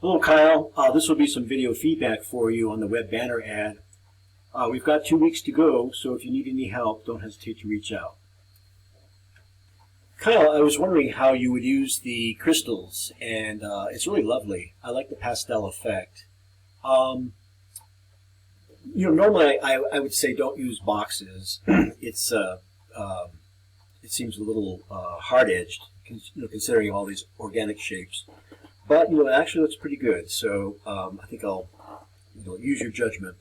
Hello, Kyle. This will be some video feedback for you on the web banner ad. We've got 2 weeks to go, so if you need any help, don't hesitate to reach out. Kyle, I was wondering how you would use the crystals, and it's really lovely. I like the pastel effect. Normally I would say don't use boxes. It seems a little hard-edged, considering all these organic shapes. But it actually looks pretty good. So I think I'll use your judgment.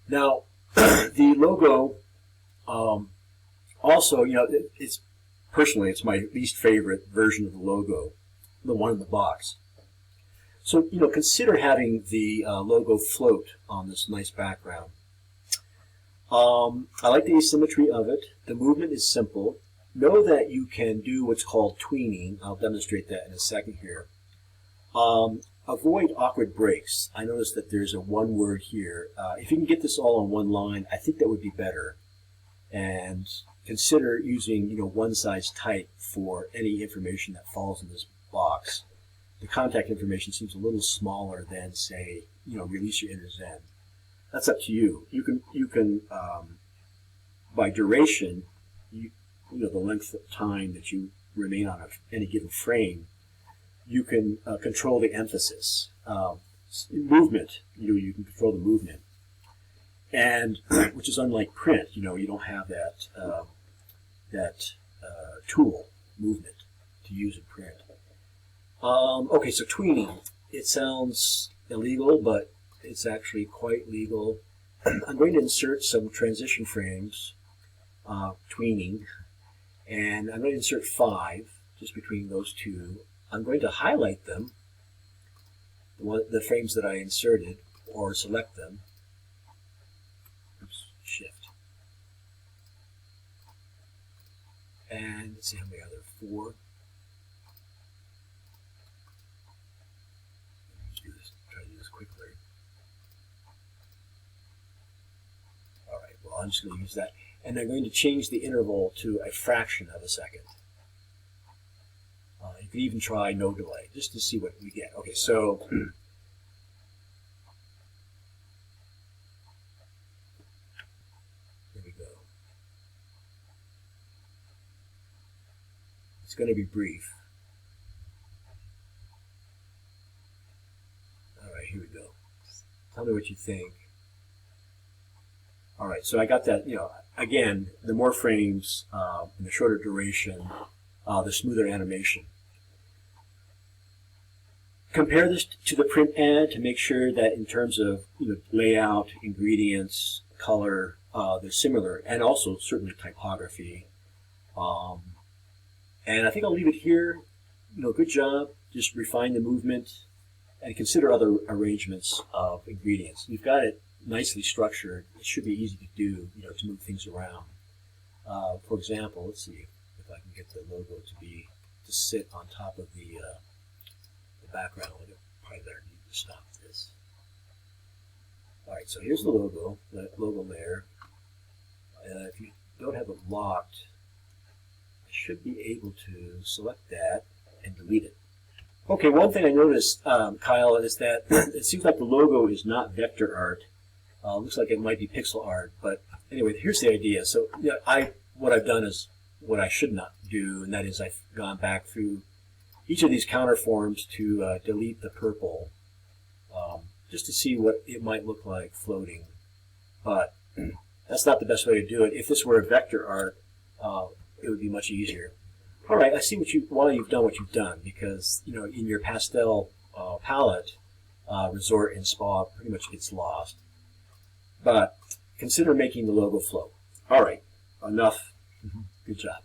Now the logo also personally it's my least favorite version of the logo, the one in the box. So consider having the logo float on this nice background. I like the asymmetry of it. The movement is simple. Know that you can do what's called tweening. I'll demonstrate that in a second here. Avoid awkward breaks. I noticed that there's a one word here. If you can get this all on one line, I think that would be better. And consider using one size type for any information that falls in this box. The contact information seems a little smaller than, say, release your inner Zen. That's up to you. You can by duration, the length of time that you remain on any given frame, you can control the emphasis. Movement, you can control the movement, and which is unlike print. You don't have that tool, movement, to use in print. Okay, so tweening. It sounds illegal, but it's actually quite legal. I'm going to insert some transition frames, tweening, and I'm going to insert 5 just between those two. I'm going to highlight them, the frames that I inserted, or select them. Oops, Shift. And let's see how many are there. 4. Try to do this quickly. All right. Well, I'm just going to use that, and I'm going to change the interval to a fraction of a second. You could even try no delay, just to see what we get. Okay, so there we go. It's going to be brief. All right, here we go. Tell me what you think. All right, so I got that. Again, the more frames and the shorter duration, the smoother animation. Compare this to the print ad to make sure that in terms of layout, ingredients, color, they're similar, and also certainly typography. And I think I'll leave it here. Good job. Just refine the movement and consider other arrangements of ingredients. You've got it nicely structured. It should be easy to do, to move things around. For example, let's see if I can get the logo to sit on top of the background. Probably better need to stop this. All right, so here's the logo, that logo there. If you don't have it locked, I should be able to select that and delete it. Okay, one thing I noticed, Kyle, is that it seems like the logo is not vector art. Looks like it might be pixel art, but anyway, here's the idea. So what I've done is what I should not do, and that is I've gone back through each of these counterforms to delete the purple, just to see what it might look like floating. But that's not the best way to do it. If this were a vector art, it would be much easier. All right, I see why you've done what you've done, because in your pastel palette, resort and spa pretty much gets lost. But consider making the logo float. All right, enough. Good job.